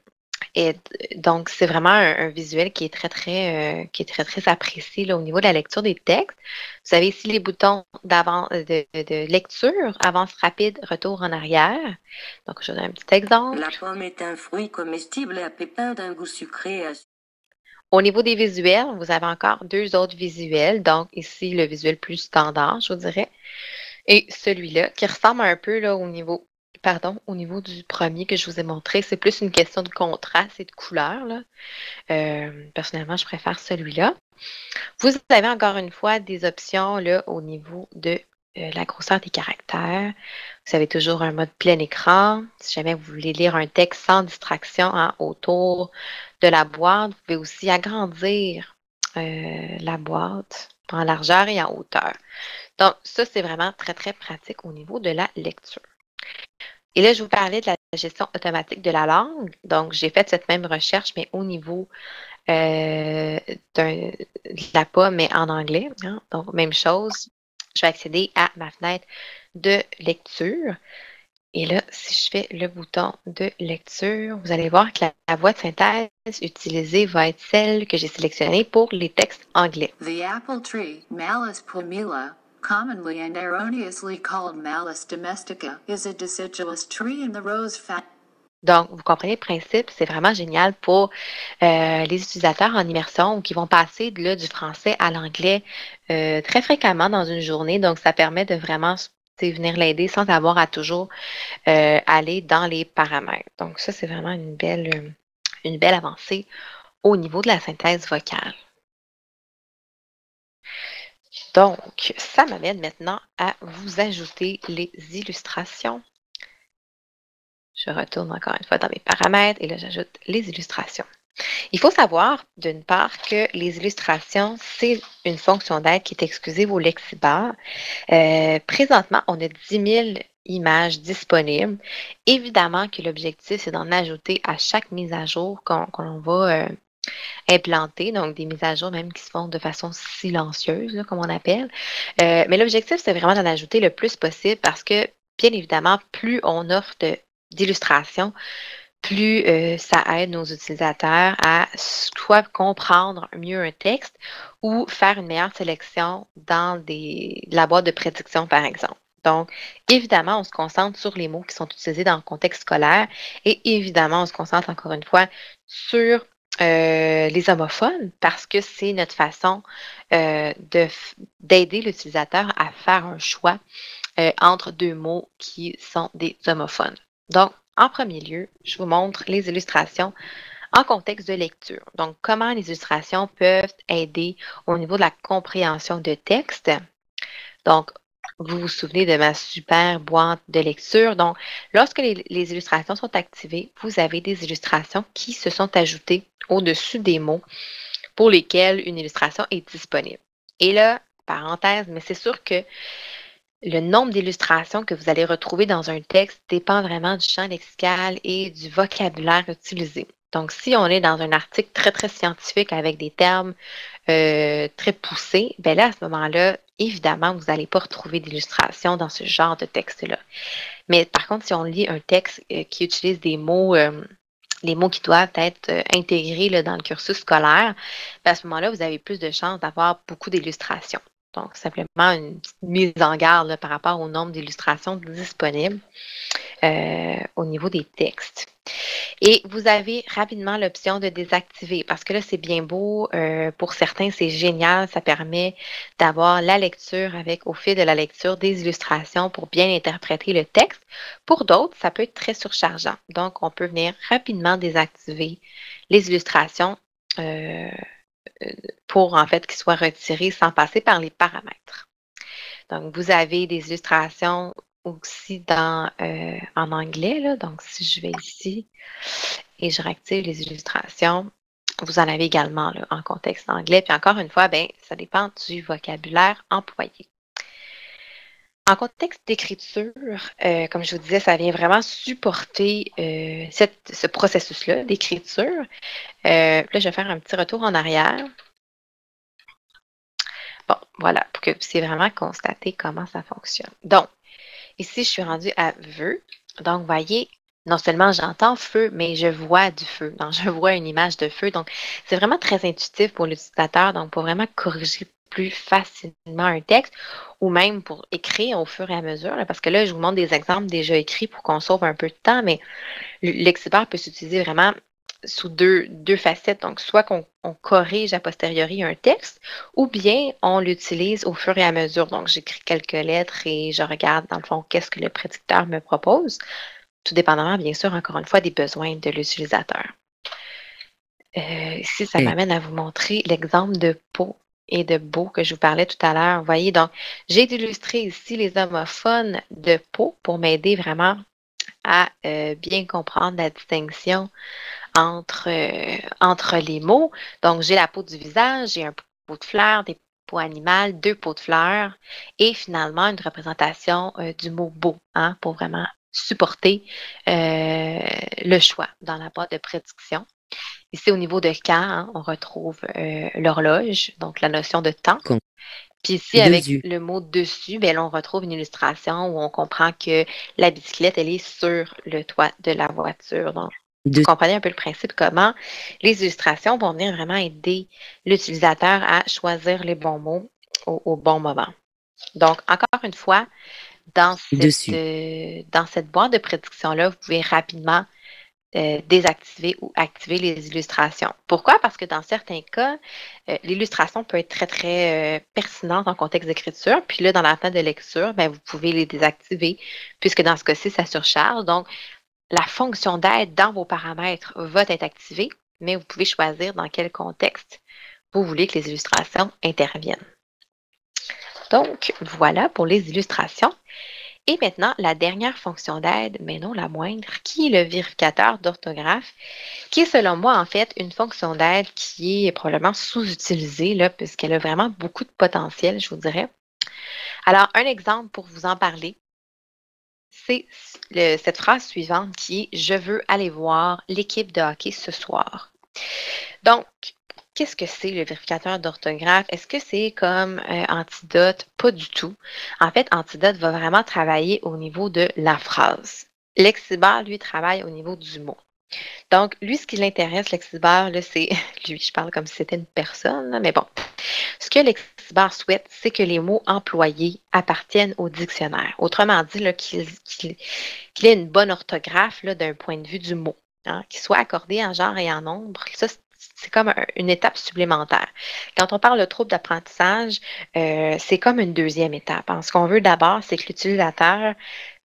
et donc, c'est vraiment un visuel qui est très, très apprécié là, au niveau de la lecture des textes. Vous avez ici les boutons de lecture, avance rapide, retour en arrière. Donc, je donne un petit exemple. La pomme est un fruit comestible à pépins d'un goût sucré et Au niveau des visuels, vous avez encore deux autres visuels. Donc, ici, le visuel plus standard, je vous dirais. Et celui-là, qui ressemble un peu là, au niveau du premier que je vous ai montré, c'est plus une question de contraste et de couleur, là. Personnellement, je préfère celui-là. Vous avez encore une fois des options là, au niveau de la grosseur des caractères. Vous avez toujours un mode plein écran. Si jamais vous voulez lire un texte sans distraction autour de la boîte, vous pouvez aussi agrandir la boîte en largeur et en hauteur. Donc, ça, c'est vraiment très, très pratique au niveau de la lecture. Et là, je vous parlais de la gestion automatique de la langue. Donc, j'ai fait cette même recherche, mais au niveau de la pomme, mais en anglais. Hein. Donc, même chose. Je vais accéder à ma fenêtre de lecture. Et là, si je fais le bouton de lecture, vous allez voir que la voie de synthèse utilisée va être celle que j'ai sélectionnée pour les textes anglais. The apple tree, Malus pumila, commonly and erroneously called Malus domestica, is a deciduous tree in the rose family. Donc, vous comprenez le principe, c'est vraiment génial pour les utilisateurs en immersion ou qui vont passer là, du français à l'anglais très fréquemment dans une journée. Donc, ça permet de vraiment venir l'aider sans avoir à toujours aller dans les paramètres. Donc, ça, c'est vraiment une belle avancée au niveau de la synthèse vocale. Donc, ça m'amène maintenant à vous ajouter les illustrations. Je retourne encore une fois dans mes paramètres et là, j'ajoute les illustrations. Il faut savoir, d'une part, que les illustrations, c'est une fonction d'aide qui est exclusive au Lexibar. Présentement, on a 10 000 images disponibles. Évidemment que l'objectif, c'est d'en ajouter à chaque mise à jour qu'on va implanter, donc des mises à jour même qui se font de façon silencieuse, là, comme on appelle. Mais l'objectif, c'est vraiment d'en ajouter le plus possible parce que, bien évidemment, plus on offre d'illustrations, plus ça aide nos utilisateurs à soit comprendre mieux un texte ou faire une meilleure sélection dans la boîte de prédiction, par exemple. Donc, évidemment, on se concentre sur les mots qui sont utilisés dans le contexte scolaire et évidemment, on se concentre encore une fois sur les homophones parce que c'est notre façon d'aider l'utilisateur à faire un choix entre deux mots qui sont des homophones. Donc, en premier lieu, je vous montre les illustrations en contexte de lecture. Donc, comment les illustrations peuvent aider au niveau de la compréhension de texte. Donc, vous vous souvenez de ma super boîte de lecture. Donc, lorsque les illustrations sont activées, vous avez des illustrations qui se sont ajoutées au-dessus des mots pour lesquels une illustration est disponible. Et là, parenthèse, mais c'est sûr que le nombre d'illustrations que vous allez retrouver dans un texte dépend vraiment du champ lexical et du vocabulaire utilisé. Donc, si on est dans un article très, très scientifique avec des termes très poussés, bien là, à ce moment-là, évidemment, vous n'allez pas retrouver d'illustrations dans ce genre de texte-là. Mais par contre, si on lit un texte qui utilise des mots, les mots qui doivent être intégrés là, dans le cursus scolaire, bien, à ce moment-là, vous avez plus de chances d'avoir beaucoup d'illustrations. Donc, simplement une petite mise en garde là, par rapport au nombre d'illustrations disponibles au niveau des textes. Et vous avez rapidement l'option de désactiver parce que là, c'est bien beau. Pour certains, c'est génial. Ça permet d'avoir la lecture avec, au fil de la lecture, des illustrations pour bien interpréter le texte. Pour d'autres, ça peut être très surchargeant. Donc, on peut venir rapidement désactiver les illustrations pour, en fait, qu'ils soient retirés sans passer par les paramètres. Donc, vous avez des illustrations aussi en anglais. Là. Donc, si je vais ici et je réactive les illustrations, vous en avez également là, en contexte anglais. Puis encore une fois, ben, ça dépend du vocabulaire employé. En contexte d'écriture, comme je vous disais, ça vient vraiment supporter ce processus-là d'écriture. Là, je vais faire un petit retour en arrière. Bon, voilà, pour que vous puissiez vraiment constater comment ça fonctionne. Donc, ici, je suis rendue à feu. Donc, vous voyez, non seulement j'entends feu, mais je vois du feu. Donc, je vois une image de feu. Donc, c'est vraiment très intuitif pour l'utilisateur. Donc, pour vraiment corriger plus facilement un texte ou même pour écrire au fur et à mesure. Là, parce que là, je vous montre des exemples déjà écrits pour qu'on sauve un peu de temps, mais le Lexibar peut s'utiliser vraiment sous deux facettes. Donc, soit qu'on corrige a posteriori un texte, ou bien on l'utilise au fur et à mesure. Donc, j'écris quelques lettres et je regarde, dans le fond, qu'est-ce que le prédicteur me propose, tout dépendamment, bien sûr, encore une fois, des besoins de l'utilisateur. Ici, ça m'amène à vous montrer l'exemple de pot et de beau que je vous parlais tout à l'heure. Vous voyez, donc, j'ai illustré ici les homophones de pot pour m'aider vraiment à bien comprendre la distinction entre les mots. Donc, j'ai la peau du visage, j'ai un pot de fleurs, des peaux animales, deux pots de fleurs et finalement une représentation du mot beau hein, pour vraiment supporter le choix dans la boîte de prédiction. Ici, au niveau de quand, hein, on retrouve l'horloge, donc la notion de temps. Puis ici, avec le mot dessus, bien, là, on retrouve une illustration où on comprend que la bicyclette, elle est sur le toit de la voiture. Donc, vous comprenez un peu le principe, comment les illustrations vont venir vraiment aider l'utilisateur à choisir les bons mots au bon moment. Donc, encore une fois, dans cette boîte de prédiction-là, vous pouvez rapidement désactiver ou activer les illustrations. Pourquoi? Parce que dans certains cas, l'illustration peut être très, très pertinente en contexte d'écriture. Puis là, dans la fenêtre de lecture, bien, vous pouvez les désactiver puisque dans ce cas-ci, ça surcharge. Donc, la fonction d'aide dans vos paramètres va être activée, mais vous pouvez choisir dans quel contexte vous voulez que les illustrations interviennent. Donc, voilà pour les illustrations. Et maintenant, la dernière fonction d'aide, mais non la moindre, qui est le vérificateur d'orthographe, qui est selon moi, en fait, une fonction d'aide qui est probablement sous-utilisée, là, puisqu'elle a vraiment beaucoup de potentiel, je vous dirais. Alors, un exemple pour vous en parler, c'est cette phrase suivante qui est Je veux aller voir l'équipe de hockey ce soir. Donc, qu'est-ce que c'est le vérificateur d'orthographe? Est-ce que c'est comme Antidote? Pas du tout. En fait, Antidote va vraiment travailler au niveau de la phrase. Lexibare, lui, travaille au niveau du mot. Donc, lui, ce qui l'intéresse, Lexibare, là, c'est, lui, je parle comme si c'était une personne, là, mais bon. Ce que Lexibare souhaite, c'est que les mots employés appartiennent au dictionnaire. Autrement dit, là, qu'il ait une bonne orthographe là, d'un point de vue du mot, hein, qu'il soit accordé en genre et en nombre. Ça, c'est comme une étape supplémentaire. Quand on parle de trouble d'apprentissage, c'est comme une deuxième étape. Ce qu'on veut d'abord, c'est que l'utilisateur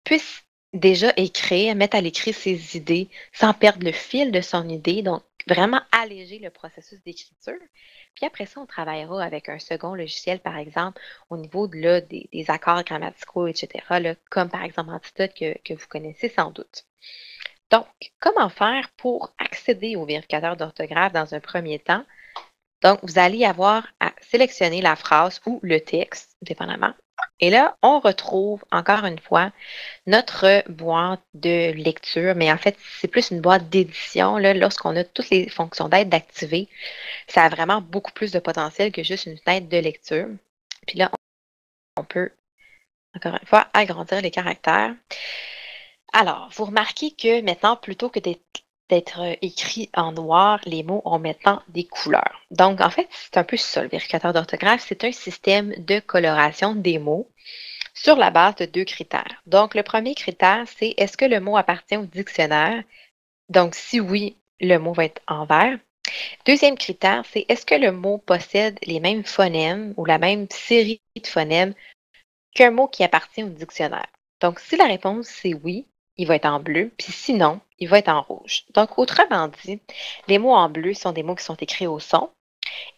puisse déjà écrire, mettre à l'écrit ses idées sans perdre le fil de son idée, donc vraiment alléger le processus d'écriture. Puis après ça, on travaillera avec un second logiciel, par exemple, au niveau de, là, des accords grammaticaux, etc., là, comme par exemple Antidote que vous connaissez sans doute. Donc, comment faire pour accéder au vérificateur d'orthographe dans un premier temps? Donc, vous allez avoir à sélectionner la phrase ou le texte, dépendamment. Et là, on retrouve encore une fois notre boîte de lecture, mais en fait, c'est plus une boîte d'édition. Là, lorsqu'on a toutes les fonctions d'aide d'activer, ça a vraiment beaucoup plus de potentiel que juste une fenêtre de lecture. Puis là, on peut, encore une fois, agrandir les caractères. Alors, vous remarquez que maintenant, plutôt que d'être écrit en noir, les mots ont maintenant des couleurs. Donc, en fait, c'est un peu ça, le vérificateur d'orthographe. C'est un système de coloration des mots sur la base de 2 critères. Donc, le premier critère, c'est est-ce que le mot appartient au dictionnaire? Donc, si oui, le mot va être en vert. Deuxième critère, c'est est-ce que le mot possède les mêmes phonèmes ou la même série de phonèmes qu'un mot qui appartient au dictionnaire? Donc, si la réponse c'est oui, il va être en bleu, puis sinon, il va être en rouge. Donc, autrement dit, les mots en bleu sont des mots qui sont écrits au son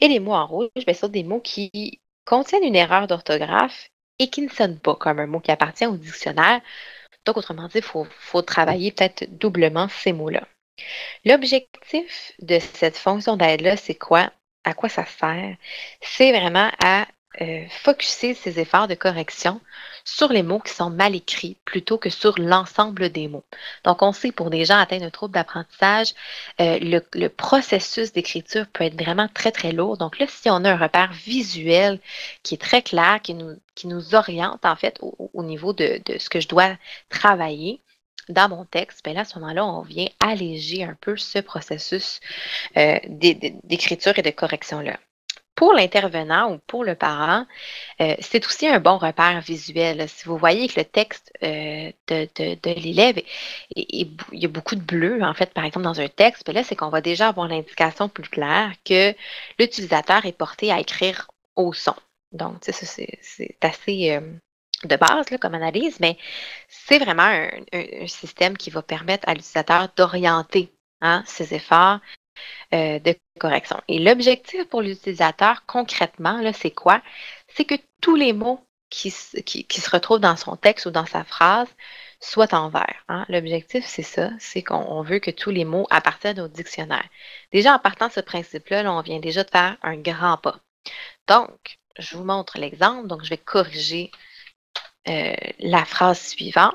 et les mots en rouge, bien, sont des mots qui contiennent une erreur d'orthographe et qui ne sonnent pas comme un mot qui appartient au dictionnaire. Donc, autrement dit, il faut travailler peut-être doublement ces mots-là. L'objectif de cette fonction d'aide-là, c'est quoi? À quoi ça sert? C'est vraiment à focusser ses efforts de correction sur les mots qui sont mal écrits plutôt que sur l'ensemble des mots. Donc, on sait pour des gens atteints de troubles d'apprentissage, le processus d'écriture peut être vraiment très, très lourd. Donc là, si on a un repère visuel qui est très clair, qui nous oriente en fait au niveau de ce que je dois travailler, dans mon texte, bien là, à ce moment-là, on vient alléger un peu ce processus d'écriture et de correction-là. Pour l'intervenant ou pour le parent, c'est aussi un bon repère visuel. Si vous voyez que le texte de l'élève, il y a beaucoup de bleu, en fait, par exemple, dans un texte, bien là, c'est qu'on va déjà avoir l'indication plus claire que l'utilisateur est porté à écrire au son. Donc, tu sais, ça, c'est assez de base là, comme analyse, mais c'est vraiment un système qui va permettre à l'utilisateur d'orienter ses efforts de correction. Et l'objectif pour l'utilisateur, concrètement, là, c'est quoi? C'est que tous les mots qui se retrouvent dans son texte ou dans sa phrase soient en vert. L'objectif, c'est ça, c'est qu'on veut que tous les mots appartiennent au dictionnaire. Déjà, en partant de ce principe-là, là, on vient déjà de faire un grand pas. Donc, je vous montre l'exemple. Donc, je vais corriger la phrase suivante.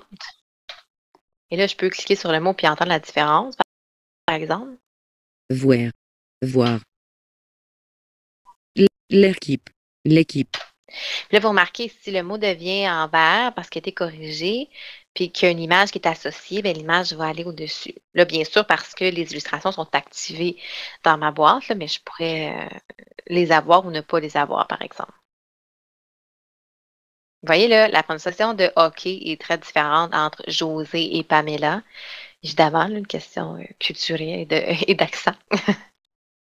Et là, je peux cliquer sur le mot puis entendre la différence, par exemple. Voir. Voir. L'équipe. L'équipe. Puis là, vous remarquez, si le mot devient en vert parce qu'il a été corrigé, puis qu'il y a une image qui est associée, bien, l'image va aller au-dessus. Là, bien sûr, parce que les illustrations sont activées dans ma boîte, là, mais je pourrais les avoir ou ne pas les avoir, par exemple. Vous voyez, là, la prononciation de hockey est très différente entre José et Pamela. Évidemment, là, une question culturelle et d'accent.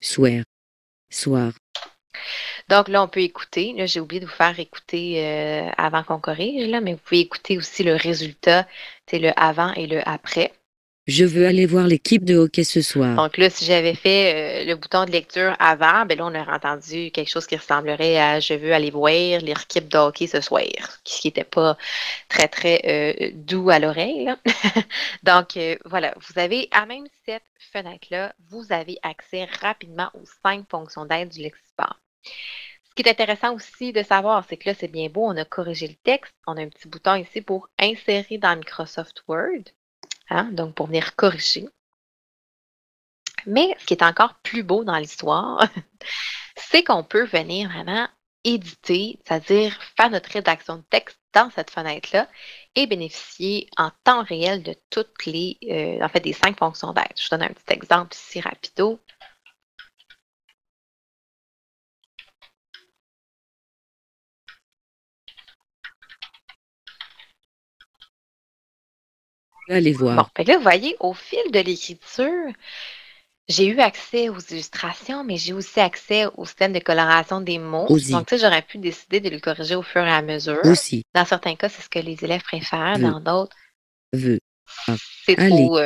Soir. Soir. Donc là, on peut écouter. Là, j'ai oublié de vous faire écouter avant qu'on corrige, là, mais vous pouvez écouter aussi le résultat, c'est le avant et le après. Je veux aller voir l'équipe de hockey ce soir. Donc là, si j'avais fait le bouton de lecture avant, ben là, on aurait entendu quelque chose qui ressemblerait à je veux aller voir l'équipe de hockey ce soir, ce qui n'était pas très, très doux à l'oreille, là. Donc, voilà, vous avez, à même cette fenêtre-là, vous avez accès rapidement aux 5 fonctions d'aide du Lexibar. Ce qui est intéressant aussi de savoir, c'est que là, c'est bien beau, on a corrigé le texte, on a un petit bouton ici pour insérer dans Microsoft Word, hein, donc pour venir corriger. Mais ce qui est encore plus beau dans l'histoire, c'est qu'on peut venir vraiment éditer, c'est-à-dire faire notre rédaction de texte dans cette fenêtre-là et bénéficier en temps réel de toutes les, en fait, des 5 fonctions d'aide. Je vous donne un petit exemple ici rapido. Allez Bon, voir. fait que là, vous voyez, au fil de l'écriture, j'ai eu accès aux illustrations, mais j'ai aussi accès au système de coloration des mots. Aussi. Donc, tu sais, j'aurais pu décider de le corriger au fur et à mesure. Aussi. Dans certains cas, c'est ce que les élèves préfèrent. Veux. Dans d'autres, Veux. Ah. c'est Allez. trop,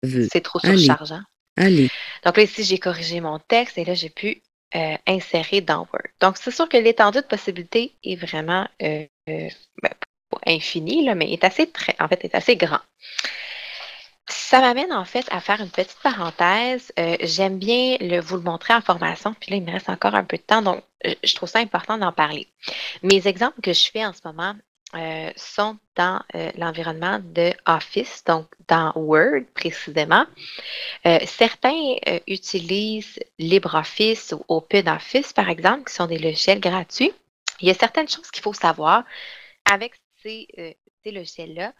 Veux. c'est trop Allez. surchargeant. Allez. Donc là, ici, j'ai corrigé mon texte et là, j'ai pu insérer dans Word. Donc, c'est sûr que l'étendue de possibilités est vraiment ben, pas infinie, là, mais en fait, est assez grand. Ça m'amène en fait à faire une petite parenthèse. J'aime bien vous le montrer en formation, puis là, il me reste encore un peu de temps, donc je trouve ça important d'en parler. Mes exemples que je fais en ce moment sont dans l'environnement de Office, donc dans Word précisément. Certains utilisent LibreOffice ou OpenOffice, par exemple, qui sont des logiciels gratuits. Il y a certaines choses qu'il faut savoir avec ces logiciels-là.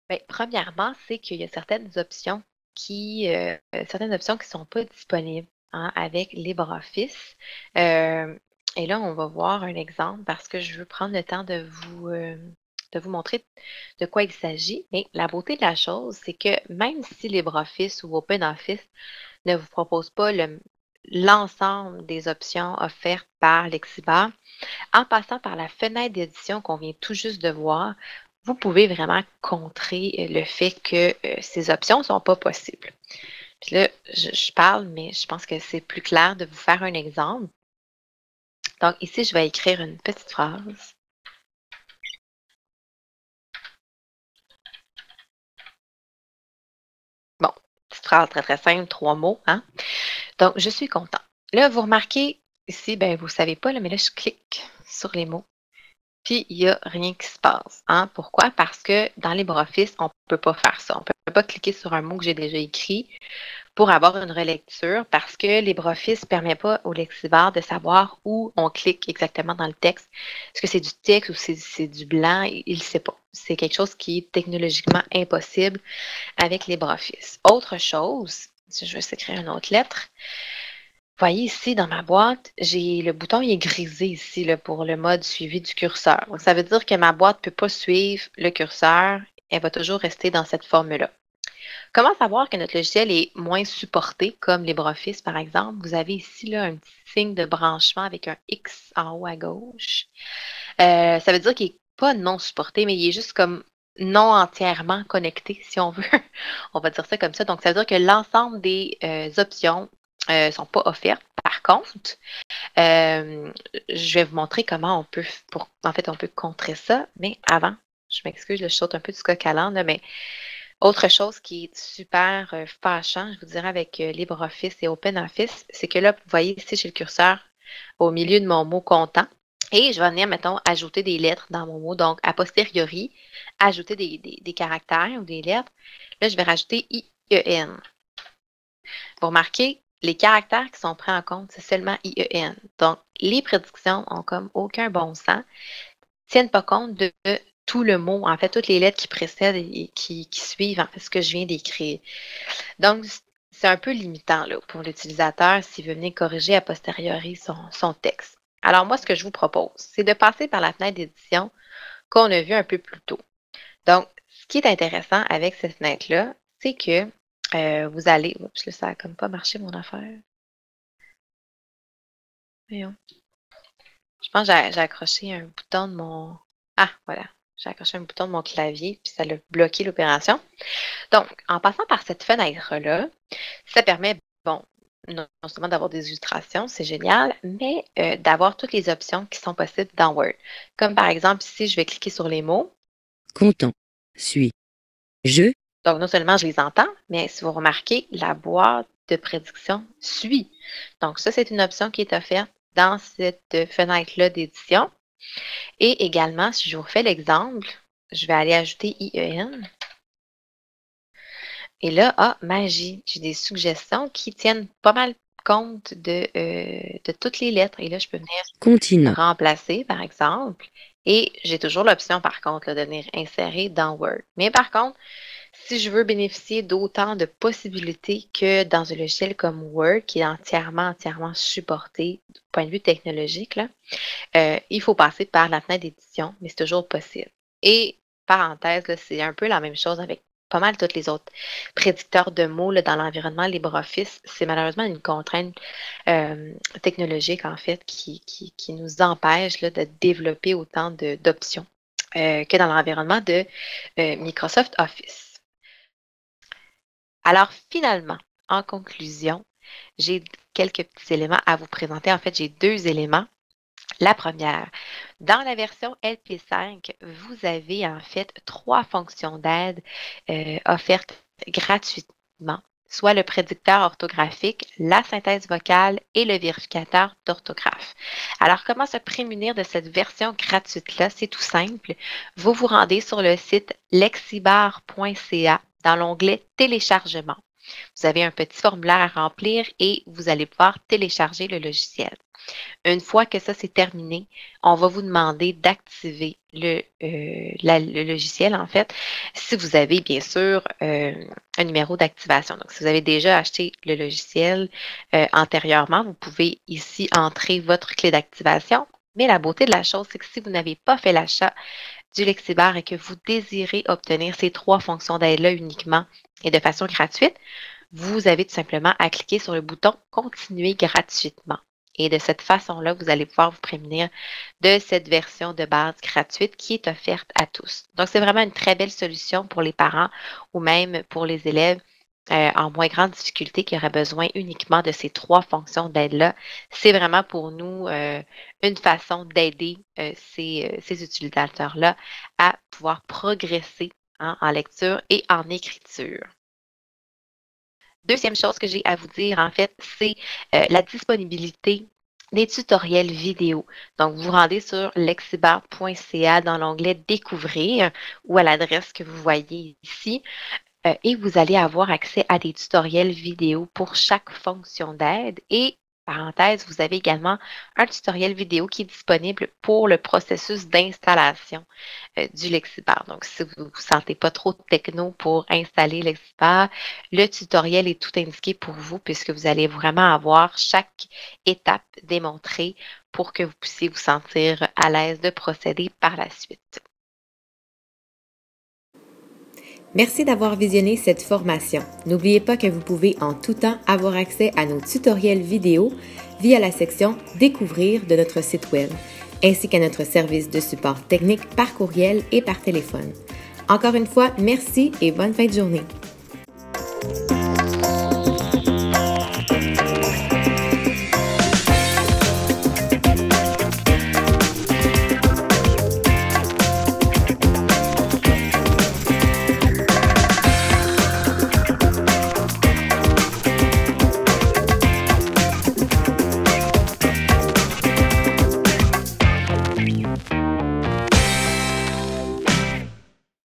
Ben, premièrement, c'est qu'il y a certaines options qui sont pas disponibles, hein, avec LibreOffice. Et là, on va voir un exemple parce que je veux prendre le temps de vous montrer de quoi il s'agit. Mais la beauté de la chose, c'est que même si LibreOffice ou OpenOffice ne vous propose pas l'ensemble des options offertes par Lexibar, en passant par la fenêtre d'édition qu'on vient tout juste de voir, vous pouvez vraiment contrer le fait que ces options ne sont pas possibles. Puis là, je parle, mais je pense que c'est plus clair de vous faire un exemple. Donc ici, je vais écrire une petite phrase. Bon, petite phrase très, très simple, 3 mots, hein? Donc, je suis content. Là, vous remarquez ici, ben, vous ne savez pas, là, mais là, je clique sur les mots. Puis, il n'y a rien qui se passe, hein? Pourquoi? Parce que dans LibreOffice, on ne peut pas faire ça. On ne peut pas cliquer sur un mot que j'ai déjà écrit pour avoir une relecture parce que LibreOffice ne permet pas au lexibar de savoir où on clique exactement dans le texte. Est-ce que c'est du texte ou c'est du blanc? Il ne sait pas. C'est quelque chose qui est technologiquement impossible avec LibreOffice. Autre chose, si je vais s'écrire une autre lettre, vous voyez ici dans ma boîte, j'ai le bouton il est grisé ici là, pour le mode suivi du curseur. Donc, ça veut dire que ma boîte ne peut pas suivre le curseur. Elle va toujours rester dans cette forme-là. Comment savoir que notre logiciel est moins supporté, comme LibreOffice par exemple? Vous avez ici là, un petit signe de branchement avec un X en haut à gauche. Ça veut dire qu'il n'est pas non supporté, mais il est juste comme non entièrement connecté, si on veut. On va dire ça comme ça. Donc, ça veut dire que l'ensemble des options ne sont pas offertes. Par contre, je vais vous montrer comment on peut contrer ça. Mais avant, je m'excuse, je saute un peu du coq à l'âne, mais autre chose qui est super fâchant, je vous dirais, avec LibreOffice et OpenOffice, c'est que là, vous voyez ici chez le curseur, au milieu de mon mot content, et je vais venir, mettons, ajouter des lettres dans mon mot. Donc, a posteriori, ajouter des caractères ou des lettres. Là, je vais rajouter IEN. Vous remarquez, les caractères qui sont pris en compte, c'est seulement IEN. Donc, les prédictions ont comme aucun bon sens, tiennent pas compte de tout le mot, en fait, toutes les lettres qui précèdent et qui suivent, en fait, ce que je viens d'écrire. Donc, c'est un peu limitant là, pour l'utilisateur s'il veut venir corriger a posteriori son texte. Alors, moi, ce que je vous propose, c'est de passer par la fenêtre d'édition qu'on a vue un peu plus tôt. Donc, ce qui est intéressant avec cette fenêtre-là, c'est que vous allez... Oups, là, ça n'a comme pas marché mon affaire. Voyons. Je pense que j'ai accroché un bouton de mon... Ah, voilà. J'ai accroché un bouton de mon clavier, puis ça a bloqué l'opération. Donc, en passant par cette fenêtre-là, ça permet, bon, non seulement d'avoir des illustrations, c'est génial, mais d'avoir toutes les options qui sont possibles dans Word. Comme par exemple, ici, je vais cliquer sur les mots. Content. Suis. Je. Donc, non seulement je les entends, mais si vous remarquez, la boîte de prédiction suit. Donc, ça, c'est une option qui est offerte dans cette fenêtre-là d'édition. Et également, si je vous refais l'exemple, je vais aller ajouter IEN. Et là, magie, j'ai des suggestions qui tiennent pas mal compte de toutes les lettres. Et là, je peux venir remplacer, par exemple. Et j'ai toujours l'option, par contre, là, de venir insérer dans Word. Mais par contre, si je veux bénéficier d'autant de possibilités que dans un logiciel comme Word, qui est entièrement supporté du point de vue technologique, là, il faut passer par la fenêtre d'édition, mais c'est toujours possible. Et, parenthèse, là, c'est un peu la même chose avec pas mal tous les autres prédicteurs de mots là, dans l'environnement LibreOffice. C'est malheureusement une contrainte technologique, en fait, qui nous empêche là, de développer autant d'options que dans l'environnement de Microsoft Office. Alors, finalement, en conclusion, j'ai quelques petits éléments à vous présenter. En fait, j'ai 2 éléments. La première, dans la version LP5, vous avez en fait 3 fonctions d'aide offertes gratuitement, soit le prédicteur orthographique, la synthèse vocale et le vérificateur d'orthographe. Alors, comment se prémunir de cette version gratuite-là? C'est tout simple. Vous vous rendez sur le site lexibar.ca dans l'onglet Téléchargement. Vous avez un petit formulaire à remplir et vous allez pouvoir télécharger le logiciel. Une fois que ça c'est terminé, on va vous demander d'activer le logiciel, en fait, si vous avez bien sûr un numéro d'activation. Donc, si vous avez déjà acheté le logiciel antérieurement, vous pouvez ici entrer votre clé d'activation. Mais la beauté de la chose, c'est que si vous n'avez pas fait l'achat du Lexibar et que vous désirez obtenir ces 3 fonctions d'aide-là uniquement et de façon gratuite, vous avez tout simplement à cliquer sur le bouton « Continuer gratuitement ». Et de cette façon-là, vous allez pouvoir vous prémunir de cette version de base gratuite qui est offerte à tous. Donc, c'est vraiment une très belle solution pour les parents ou même pour les élèves en moins grande difficulté qui auraient besoin uniquement de ces 3 fonctions d'aide-là. C'est vraiment pour nous une façon d'aider ces utilisateurs-là à pouvoir progresser en lecture et en écriture. Deuxième chose que j'ai à vous dire, en fait, c'est la disponibilité des tutoriels vidéo. Donc, vous vous rendez sur lexibar.ca dans l'onglet « Découvrir » ou à l'adresse que vous voyez ici et vous allez avoir accès à des tutoriels vidéo pour chaque fonction d'aide et parenthèse, vous avez également un tutoriel vidéo qui est disponible pour le processus d'installation du Lexibar. Donc, si vous ne vous sentez pas trop techno pour installer Lexibar, le tutoriel est tout indiqué pour vous puisque vous allez vraiment avoir chaque étape démontrée pour que vous puissiez vous sentir à l'aise de procéder par la suite. Merci d'avoir visionné cette formation. N'oubliez pas que vous pouvez en tout temps avoir accès à nos tutoriels vidéo via la section « Découvrir » de notre site web, ainsi qu'à notre service de support technique par courriel et par téléphone. Encore une fois, merci et bonne fin de journée.